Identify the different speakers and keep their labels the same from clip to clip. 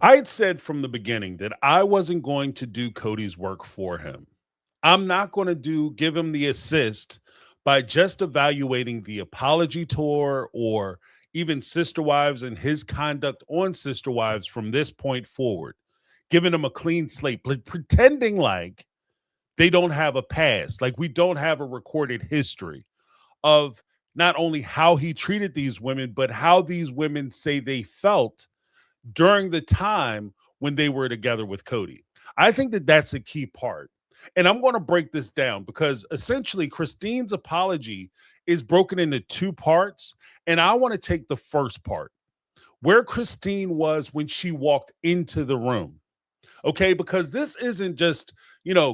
Speaker 1: I had said from the beginning that I wasn't going to do Cody's work for him. I'm not going to give him the assist by just evaluating the apology tour or even Sister Wives and his conduct on Sister Wives from this point forward, giving him a clean slate, pretending like they don't have a past, like we don't have a recorded history of not only how he treated these women, but how these women say they felt during the time when they were together with Cody. I think that that's a key part. And I'm going to break this down because essentially Christine's apology is broken into two parts. And I want to take the first part where Christine was when she walked into the room. Okay, because this isn't just,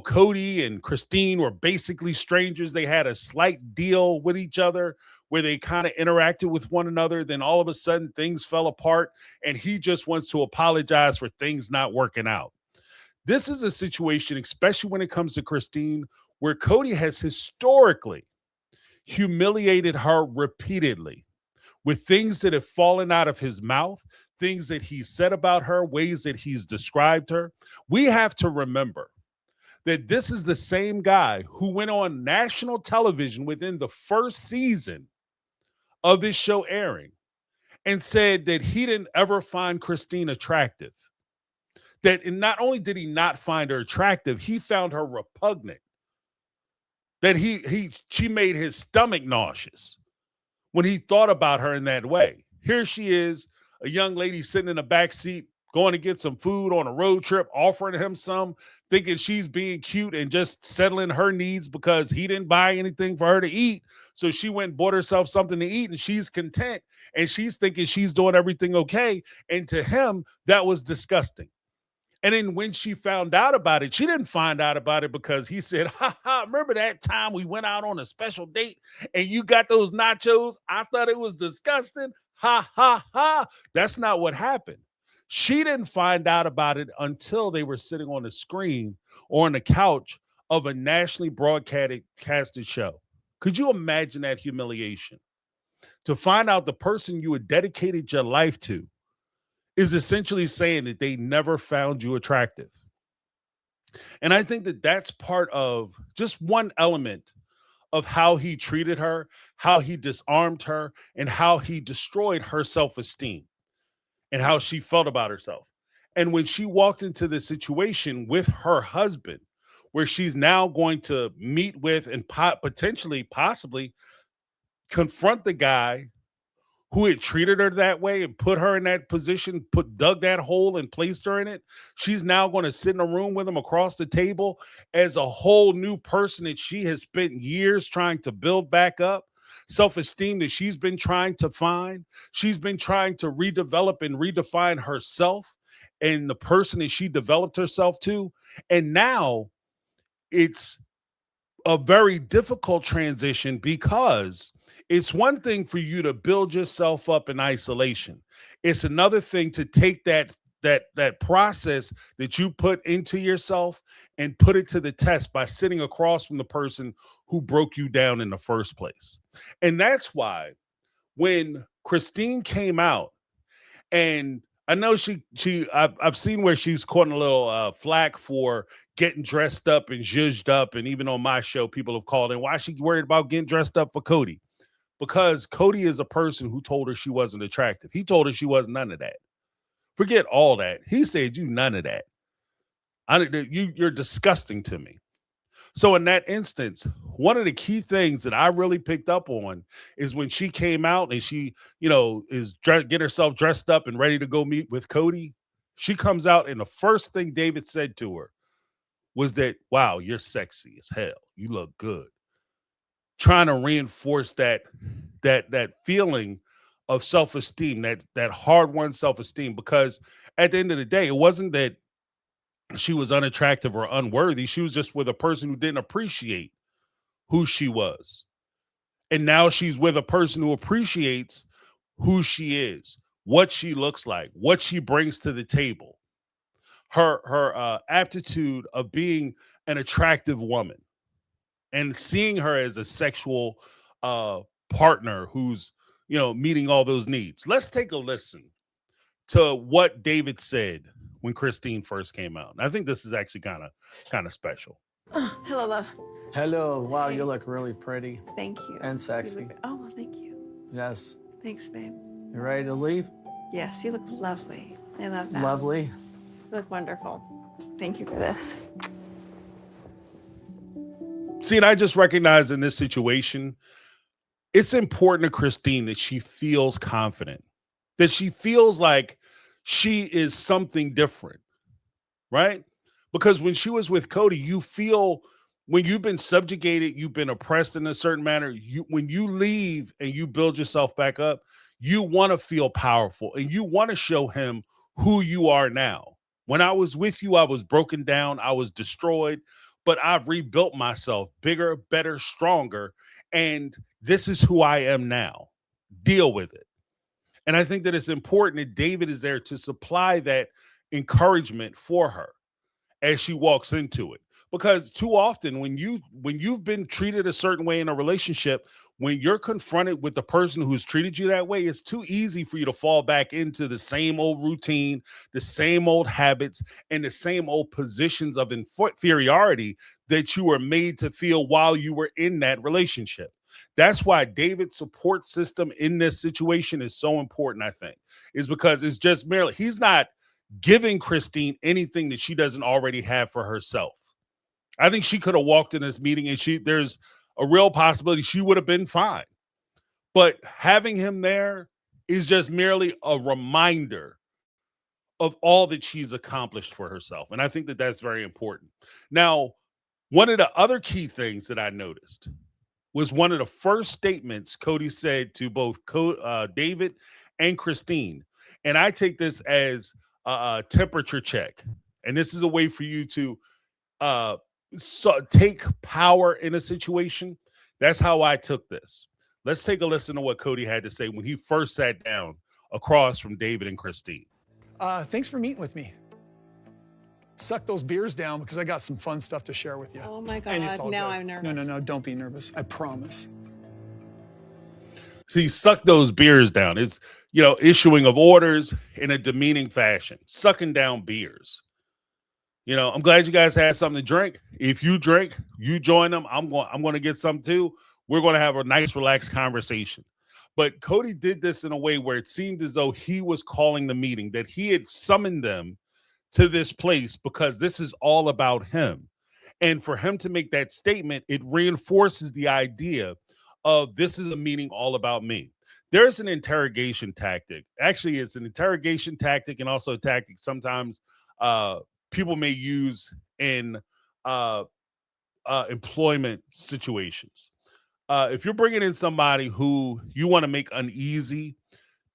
Speaker 1: Cody and Christine were basically strangers. They had a slight deal with each other where they kind of interacted with one another. Then all of a sudden things fell apart and he just wants to apologize for things not working out. This is a situation, especially when it comes to Christine, where Cody has historically humiliated her repeatedly with things that have fallen out of his mouth, things that he's said about her, ways that he's described her. We have to remember that this is the same guy who went on national television within the first season of this show airing and said that he didn't ever find Christine attractive. That not only did he not find her attractive, he found her repugnant. That she made his stomach nauseous when he thought about her in that way. Here she is, a young lady sitting in the back seat, going to get some food on a road trip, offering him some, thinking she's being cute and just settling her needs because he didn't buy anything for her to eat. So she went and bought herself something to eat and she's content and she's thinking she's doing everything okay. And to him, that was disgusting. And then when she found out about it, she didn't find out about it because he said, ha ha, remember that time we went out on a special date and you got those nachos? I thought it was disgusting. Ha ha ha. That's not what happened. She didn't find out about it until they were sitting on the screen or on the couch of a nationally broadcasted show. Could you imagine that humiliation? To find out the person you had dedicated your life to is essentially saying that they never found you attractive. And I think that that's part of just one element of how he treated her, how he disarmed her, and how he destroyed her self esteem and how she felt about herself. And when she walked into the situation with her husband, where she's now going to meet with and potentially, possibly confront the guy who had treated her that way and put her in that position, dug that hole and placed her in it. She's now going to sit in a room with him across the table as a whole new person that she has spent years trying to build back up. Self-esteem that she's been trying to find. She's been trying to redevelop and redefine herself and the person that she developed herself to. And now it's a very difficult transition because it's one thing for you to build yourself up in isolation. It's another thing to take that process that you put into yourself and put it to the test by sitting across from the person who broke you down in the first place. And that's why when Christine came out, and I know I've seen where she's caught a little flack for getting dressed up and zhuzhed up, and even on my show, people have called in, why is she worried about getting dressed up for Cody? Because Cody is a person who told her she wasn't attractive. He told her she was none of that. Forget all that. He said you none of that. You're disgusting to me. So in that instance, one of the key things that I really picked up on is when she came out and she, is get herself dressed up and ready to go meet with Cody. She comes out and the first thing David said to her was that, wow, you're sexy as hell. You look good. Trying to reinforce that feeling of self-esteem, that hard-won self-esteem, because at the end of the day, it wasn't that she was unattractive or unworthy. She was just with a person who didn't appreciate who she was. And now she's with a person who appreciates who she is, what she looks like, what she brings to the table, her aptitude of being an attractive woman and seeing her as a sexual partner who's, meeting all those needs. Let's take a listen to what David said when Christine first came out. And I think this is actually kind of special.
Speaker 2: Oh, hello, love.
Speaker 3: Hello. Wow,
Speaker 2: Hey.
Speaker 3: you look really pretty
Speaker 2: Thank you.
Speaker 3: and
Speaker 2: You
Speaker 3: sexy.
Speaker 2: look, oh, well, thank you.
Speaker 3: Yes.
Speaker 2: Thanks, babe.
Speaker 3: You ready to leave?
Speaker 2: Yes, you look lovely. I love that.
Speaker 3: Lovely.
Speaker 2: You look wonderful. Thank you for this.
Speaker 1: See, and I just recognize in this situation, it's important to Christine that she feels confident, that she feels like she is something different, right? Because when she was with Cody, you feel when you've been subjugated, you've been oppressed in a certain manner, when you leave and you build yourself back up, you want to feel powerful and you want to show him who you are now. When I was with you, I was broken down, I was destroyed, but I've rebuilt myself bigger, better, stronger, and this is who I am now. Deal with it. And I think that it's important that David is there to supply that encouragement for her as she walks into it, because too often when you've been treated a certain way in a relationship, when you're confronted with the person who's treated you that way, it's too easy for you to fall back into the same old routine, the same old habits, and the same old positions of inferiority that you were made to feel while you were in that relationship. That's why David's support system in this situation is so important, I think, is because it's just merely he's not giving Christine anything that she doesn't already have for herself. I think she could have walked in this meeting and there's a real possibility she would have been fine. But having him there is just merely a reminder of all that she's accomplished for herself. And I think that that's very important. Now, one of the other key things that I noticed was one of the first statements Cody said to both David and Christine. And I take this as a temperature check. And this is a way for you to uh, take power in a situation. That's how I took this. Let's take a listen to what Cody had to say when he first sat down across from David and Christine.
Speaker 4: Thanks for meeting with me. Suck those beers down because I got some fun stuff to share with you.
Speaker 2: Oh my
Speaker 4: And it's
Speaker 2: God,
Speaker 4: all
Speaker 2: now
Speaker 4: good.
Speaker 2: I'm nervous.
Speaker 4: No, don't be nervous. I promise.
Speaker 1: See, suck those beers down. It's, issuing of orders in a demeaning fashion, sucking down beers. I'm glad you guys had something to drink. If you drink, you join them. I'm going to get some too. We're going to have a nice, relaxed conversation. But Cody did this in a way where it seemed as though he was calling the meeting, that he had summoned them to this place because this is all about him. And for him to make that statement, it reinforces the idea of this is a meeting all about me. There's an interrogation tactic. Actually, it's an interrogation tactic and also a tactic sometimes people may use in employment situations. If you're bringing in somebody who you want to make uneasy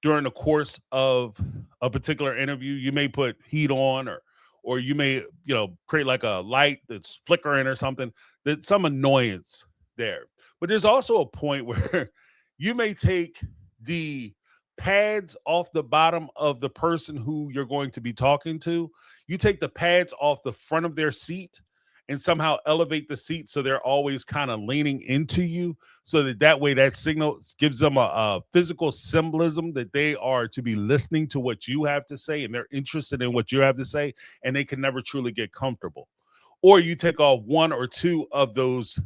Speaker 1: during the course of a particular interview, you may put heat on or you may, create like a light that's flickering or something, that's some annoyance there. But there's also a point where you may take the pads off the bottom of the person who you're going to be talking to. You take the pads off the front of their seat and somehow elevate the seat so they're always kind of leaning into you, so that way that signal gives them a physical symbolism that they are to be listening to what you have to say and they're interested in what you have to say, and they can never truly get comfortable. Or you take off one or two of those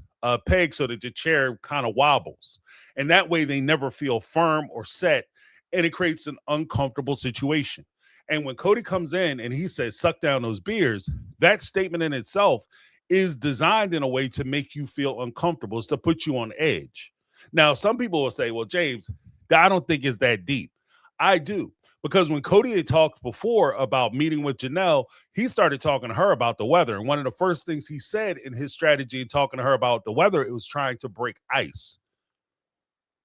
Speaker 1: pegs so that the chair kind of wobbles, and that way they never feel firm or set, and it creates an uncomfortable situation. And when Cody comes in and he says, suck down those beers, that statement in itself is designed in a way to make you feel uncomfortable. It's to put you on edge. Now, some people will say, well, James, I don't think it's that deep. I do. Because when Cody had talked before about meeting with Janelle, he started talking to her about the weather. And one of the first things he said in his strategy in talking to her about the weather, it was trying to break ice.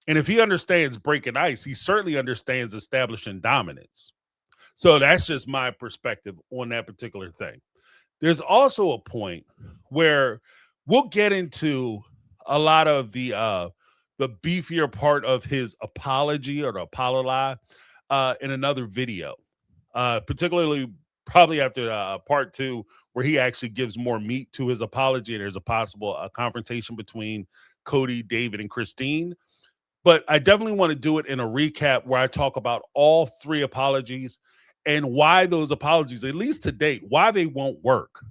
Speaker 1: And if he understands breaking ice, he certainly understands establishing dominance. So that's just my perspective on that particular thing. There's also a point where we'll get into a lot of the beefier part of his apology or the apology in another video, particularly probably after part 2, where he actually gives more meat to his apology and there's a possible confrontation between Cody, David, and Christine. But I definitely want to do it in a recap where I talk about all 3 apologies and why those apologies, at least to date, why they won't work,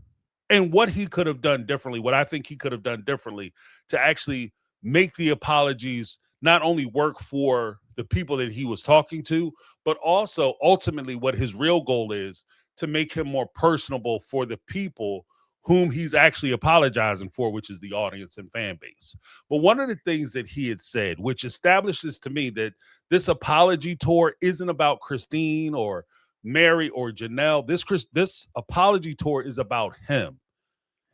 Speaker 1: and what he could have done differently, what I think he could have done differently to actually make the apologies not only work for the people that he was talking to, but also ultimately what his real goal is, to make him more personable for the people whom he's actually apologizing for, which is the audience and fan base. But one of the things that he had said, which establishes to me that this apology tour isn't about Christine or Mary or Janelle. This apology tour is about him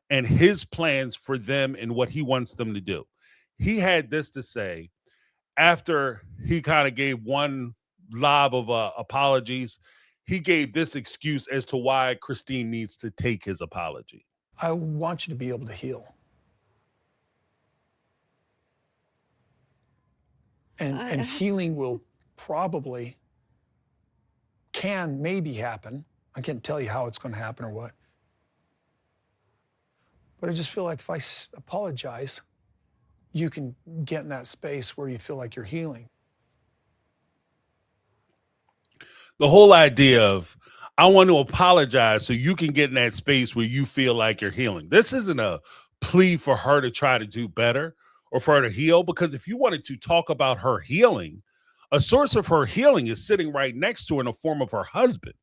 Speaker 1: and his plans for them and what he wants them to do. He had this to say after he kind of gave one lob of apologies. He gave this excuse as to why Christine needs to take his apology.
Speaker 4: I want you to be able to heal. And healing will probably, can maybe happen. I can't tell you how it's going to happen or what. But I just feel like if I apologize, you can get in that space where you feel like you're healing.
Speaker 1: The whole idea of, I want to apologize so you can get in that space where you feel like you're healing. This isn't a plea for her to try to do better or for her to heal, because if you wanted to talk about her healing, a source of her healing is sitting right next to her in the form of her husband.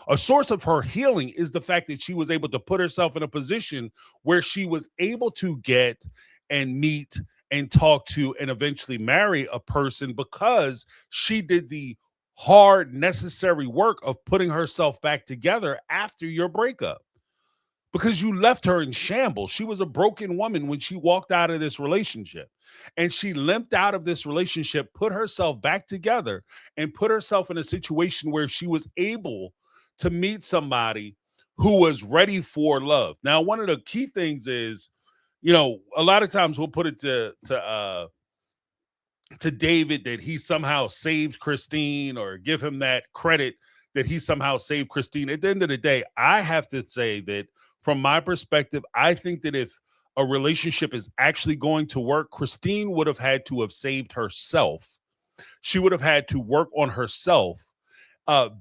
Speaker 1: A source of her healing is the fact that she was able to put herself in a position where she was able to get and meet and talk to and eventually marry a person, because she did the hard, necessary work of putting herself back together after your breakup. Because you left her in shambles. She was a broken woman when she walked out of this relationship, and she limped out of this relationship, put herself back together, and put herself in a situation where she was able to meet somebody who was ready for love. Now, one of the key things is, a lot of times we'll put it to David that he somehow saved Christine, or give him that credit that he somehow saved Christine. At the end of the day, I have to say that from my perspective, I think that if a relationship is actually going to work, Christine would have had to have saved herself. She would have had to work on herself,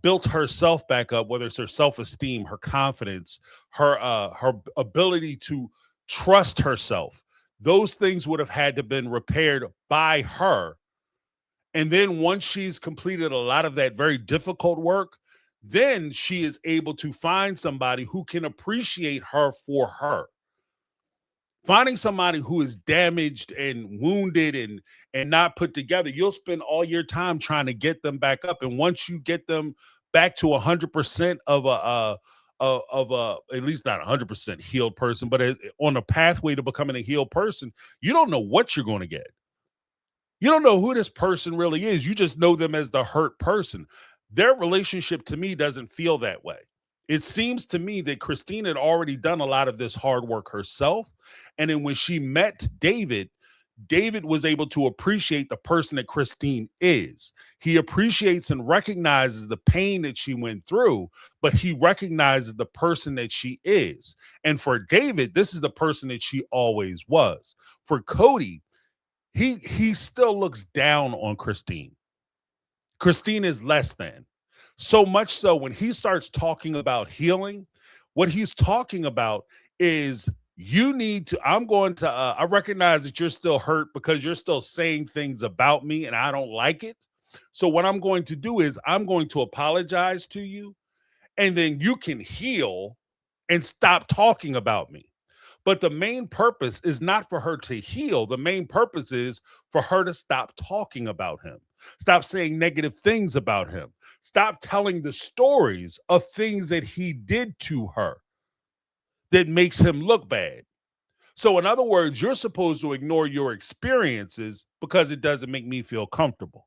Speaker 1: built herself back up, whether it's her self-esteem, her confidence, her ability to trust herself. Those things would have had to been repaired by her. And then once she's completed a lot of that very difficult work, then she is able to find somebody who can appreciate her for her. Finding somebody who is damaged and wounded and not put together, you'll spend all your time trying to get them back up. And once you get them back to 100% of at least not 100% healed person, but on a pathway to becoming a healed person, you don't know what you're going to get. You don't know who this person really is. You just know them as the hurt person. Their relationship to me doesn't feel that way. It seems to me that Christine had already done a lot of this hard work herself. And then when she met David, David was able to appreciate the person that Christine is. He appreciates and recognizes the pain that she went through, but he recognizes the person that she is. And for David, this is the person that she always was. For Cody, he still looks down on Christine. Christine is less than. So much so when he starts talking about healing, what he's talking about is, I recognize that you're still hurt because you're still saying things about me and I don't like it. So what I'm going to do is I'm going to apologize to you, and then you can heal and stop talking about me. But the main purpose is not for her to heal. The main purpose is for her to stop talking about him. Stop saying negative things about him. Stop telling the stories of things that he did to her that makes him look bad. So in other words, you're supposed to ignore your experiences because it doesn't make me feel comfortable.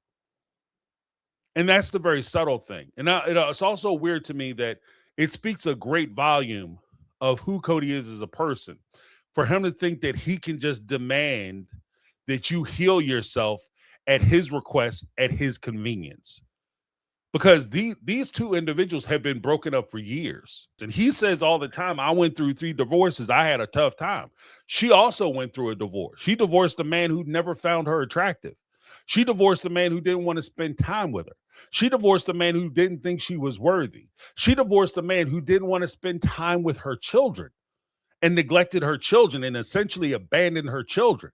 Speaker 1: And that's the very subtle thing. And it's also weird to me that it speaks a great volume of who Cody is as a person, for him to think that he can just demand that you heal yourself at his request, at his convenience. Because these two individuals have been broken up for years. And he says all the time, I went through 3 divorces. I had a tough time. She also went through a divorce. She divorced a man who never found her attractive. She divorced a man who didn't want to spend time with her. She divorced a man who didn't think she was worthy. She divorced a man who didn't want to spend time with her children and neglected her children and essentially abandoned her children.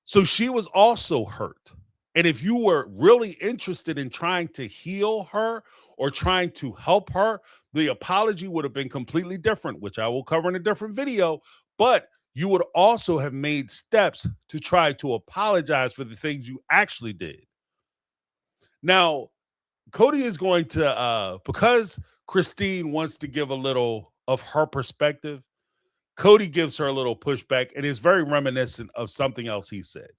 Speaker 1: So she was also hurt. And if you were really interested in trying to heal her or trying to help her, the apology would have been completely different, which I will cover in a different video. But you would also have made steps to try to apologize for the things you actually did. Now, Kody is going to, because Christine wants to give a little of her perspective, Kody gives her a little pushback, and it's very reminiscent of something else he said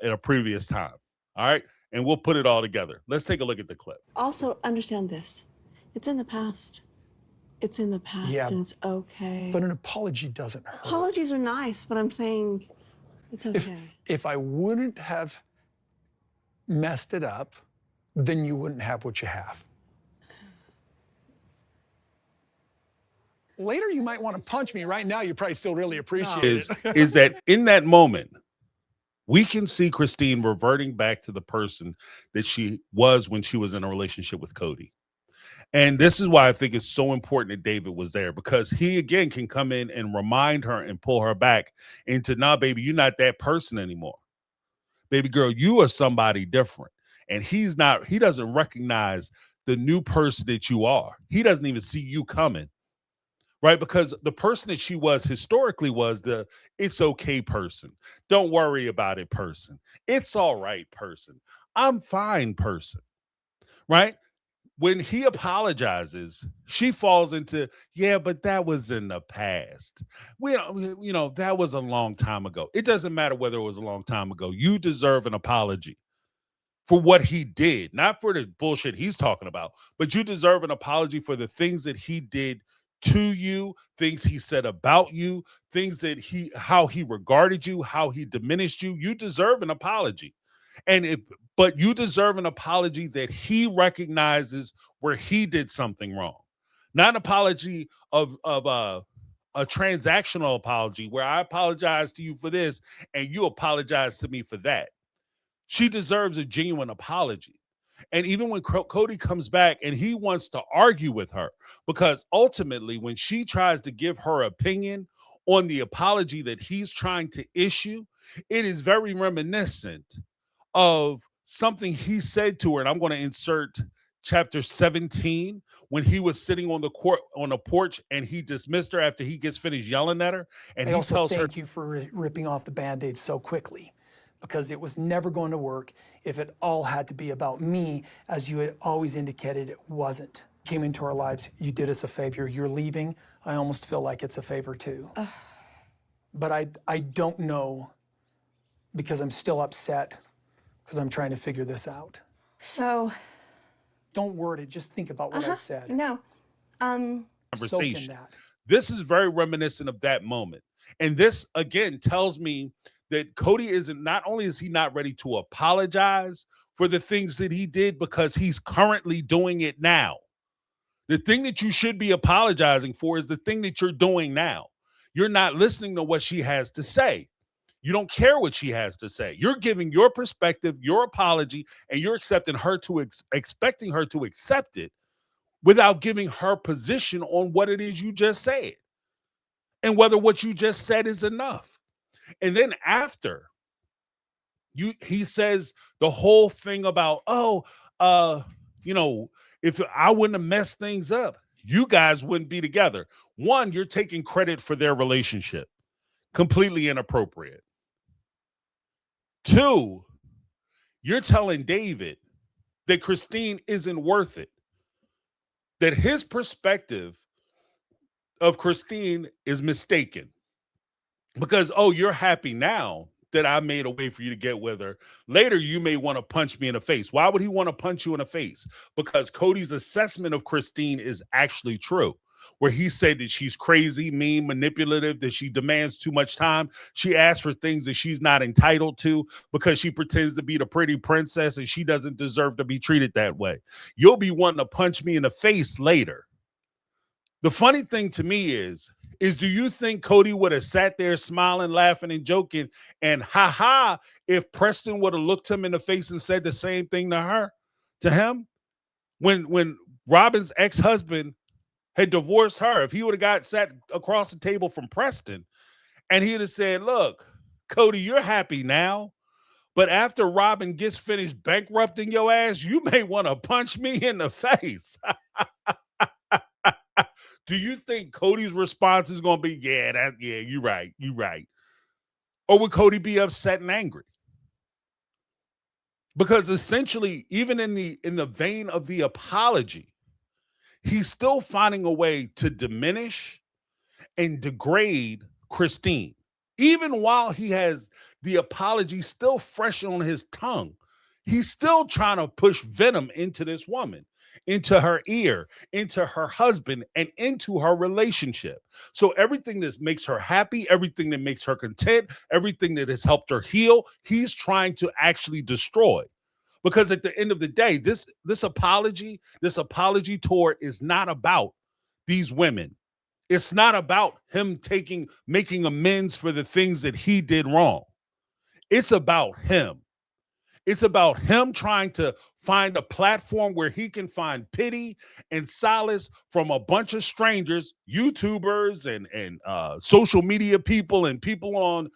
Speaker 1: in a previous time. All right. And we'll put it all together. Let's take a look at the clip.
Speaker 2: Also, understand this. It's in the past. It's in the past,
Speaker 4: Yeah,
Speaker 2: and it's okay.
Speaker 4: but an apology doesn't hurt.
Speaker 2: Apologies are nice, but I'm saying it's okay.
Speaker 4: If I wouldn't have messed it up, then you wouldn't have what you have. Later, you might want to punch me. Right now, you probably still really appreciate it.
Speaker 1: Is that in that moment, we can see Christine reverting back to the person that she was when she was in a relationship with Kody. And this is why I think it's so important that David was there, because he, again, can come in and remind her and pull her back into, nah, baby, you're not that person anymore. Baby girl, you are somebody different. And he doesn't recognize the new person that you are. He doesn't even see you coming. Right? Because the person that she was historically was the it's okay person. Don't worry about it person. It's all right person. I'm fine person. Right? When he apologizes, she falls into, yeah, but that was in the past. That was a long time ago. It doesn't matter whether it was a long time ago. You deserve an apology for what he did, not for the bullshit he's talking about, but you deserve an apology for the things that he did to you, things he said about you, things that how he regarded you, how he diminished you. You deserve an apology. But you deserve an apology that he recognizes where he did something wrong. Not an apology of a transactional apology where I apologize to you for this and you apologize to me for that. She deserves a genuine apology. And even when Kody comes back and he wants to argue with her, because ultimately when she tries to give her opinion on the apology that he's trying to issue, it is very reminiscent of something he said to her. And I'm going to insert chapter 17 when he was sitting on the porch and he dismissed her after he gets finished yelling at her. And he tells her,
Speaker 4: thank you for ripping off the Band-Aid so quickly, because it was never going to work if it all had to be about me, as you had always indicated it wasn't. Came into our lives, you did us a favor. You're leaving, I almost feel like it's a favor too. But I don't know, because I'm still upset, because I'm trying to figure this out.
Speaker 2: So,
Speaker 4: Don't word it, just think about what I said.
Speaker 2: no.
Speaker 4: Soak in that.
Speaker 1: This is very reminiscent of that moment. And this, again, tells me that Kody not only is he not ready to apologize for the things that he did, because he's currently doing it now. The thing that you should be apologizing for is the thing that you're doing now. You're not listening to what she has to say. You don't care what she has to say. You're giving your perspective, your apology, and you're expecting her to accept it without giving her position on what it is you just said and whether what you just said is enough. And then after he says the whole thing about, if I wouldn't have messed things up, you guys wouldn't be together. One, you're taking credit for their relationship. Completely inappropriate. Two, you're telling David that Christine isn't worth it. That his perspective of Christine is mistaken. Because, you're happy now that I made a way for you to get with her. Later, you may want to punch me in the face. Why would he want to punch you in the face? Because Kody's assessment of Christine is actually true, where he said that she's crazy, mean, manipulative, that she demands too much time. She asks for things that she's not entitled to because she pretends to be the pretty princess and she doesn't deserve to be treated that way. You'll be wanting to punch me in the face later. The funny thing to me is is, do you think Cody would have sat there smiling, laughing, and joking, and ha if Preston would have looked him in the face and said the same thing to him? When Robin's ex-husband had divorced her, if he would have sat across the table from Preston and he'd have said, look, Cody, you're happy now, but after Robin gets finished bankrupting your ass, you may want to punch me in the face. Do you think Cody's response is going to be, yeah, you're right. Or would Cody be upset and angry? Because essentially, even in the vein of the apology, he's still finding a way to diminish and degrade Christine. Even while he has the apology still fresh on his tongue, he's still trying to push venom into this woman, into her ear, into her husband, and into her relationship. So everything that makes her happy, everything that makes her content, everything that has helped her heal, he's trying to actually destroy. Because at the end of the day, this apology tour is not about these women. It's not about him making amends for the things that he did wrong. It's about him. It's about him trying to find a platform where he can find pity and solace from a bunch of strangers, YouTubers and social media people and people on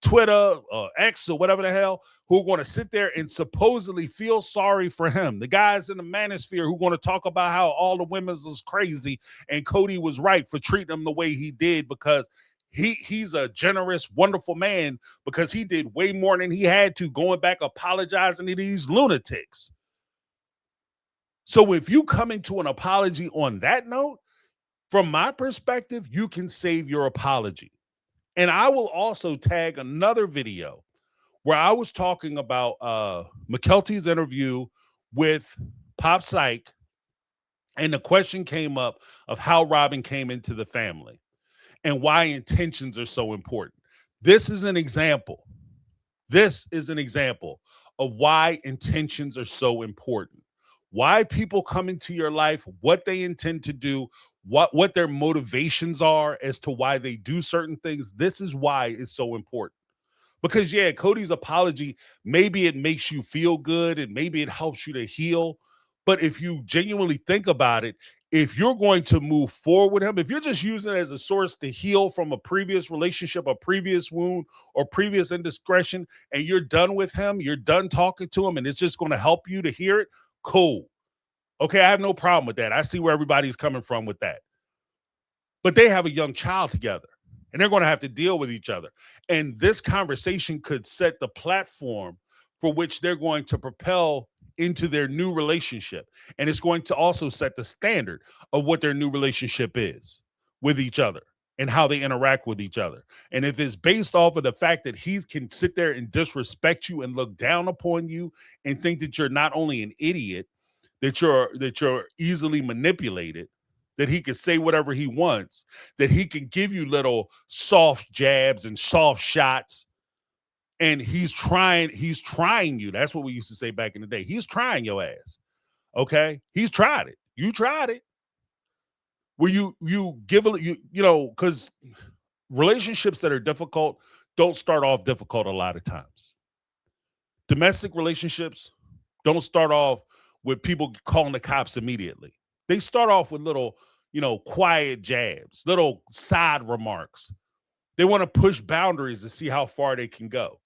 Speaker 1: Twitter or X or whatever the hell, who are going to sit there and supposedly feel sorry for him. The guys in the manosphere who are going to talk about how all the women was crazy and Cody was right for treating them the way he did because he's a generous, wonderful man because he did way more than he had to, going back apologizing to these lunatics. So if you come into an apology on that note, from my perspective, you can save your apology. And I will also tag another video where I was talking about McKelty's interview with Pop Psych, and the question came up of how Robin came into the family and why intentions are so important. This is an example. This is an example of why intentions are so important. Why people come into your life, what they intend to do, what their motivations are as to why they do certain things. This is why it's so important. Because, yeah, Cody's apology, maybe it makes you feel good and maybe it helps you to heal. But if you genuinely think about it, if you're going to move forward with him, if you're just using it as a source to heal from a previous relationship, a previous wound, or previous indiscretion, and you're done with him, you're done talking to him, and it's just going to help you to hear it, cool. Okay, I have no problem with that. I see where everybody's coming from with that. But they have a young child together, and they're going to have to deal with each other. And this conversation could set the platform for which they're going to propel into their new relationship. And it's going to also set the standard of what their new relationship is with each other and how they interact with each other. And if it's based off of the fact that he can sit there and disrespect you and look down upon you and think that you're not only an idiot, that you're easily manipulated, that he can say whatever he wants, that he can give you little soft jabs and soft shots, and he's trying you. That's what we used to say back in the day. He's trying your ass. Okay? He's tried it. You tried it. Where you give a you know, because relationships that are difficult don't start off difficult a lot of times. Domestic relationships don't start off with people calling the cops immediately. They start off with little, quiet jabs, little side remarks. They want to push boundaries to see how far they can go.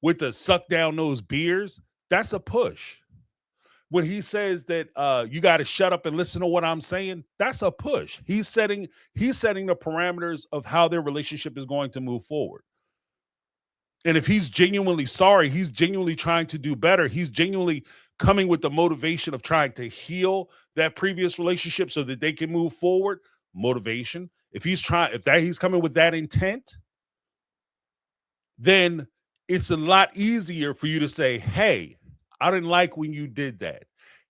Speaker 1: With the suck down those beers, that's a push. When he says that you got to shut up and listen to what I'm saying, that's a push. He's setting the parameters of how their relationship is going to move forward. And if he's genuinely sorry, he's genuinely trying to do better. He's genuinely coming with the motivation of trying to heal that previous relationship so that they can move forward. Motivation. If he's coming with that intent, then it's a lot easier for you to say, hey, I didn't like when you did that.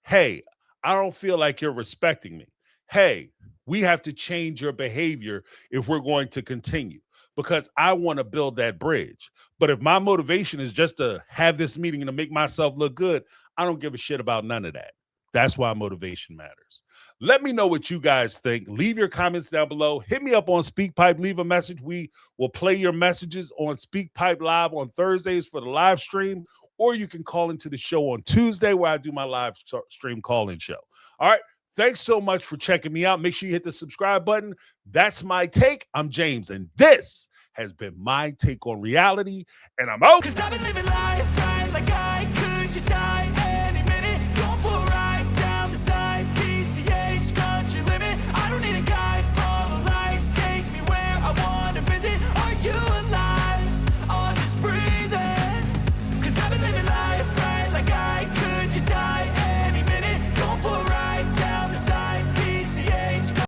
Speaker 1: Hey, I don't feel like you're respecting me. Hey, we have to change your behavior if we're going to continue, because I want to build that bridge. But if my motivation is just to have this meeting and to make myself look good, I don't give a shit about none of that. That's why motivation matters. Let me know what you guys think. Leave your comments down below. Hit me up on SpeakPipe. Leave a message. We will play your messages on SpeakPipe Live on Thursdays for the live stream, or you can call into the show on Tuesday where I do my live stream call-in show. All right. Thanks so much for checking me out. Make sure you hit the subscribe button. That's my take. I'm James, and this has been my take on reality, and I'm out.
Speaker 5: 'Cause I've been living life right like I could just die.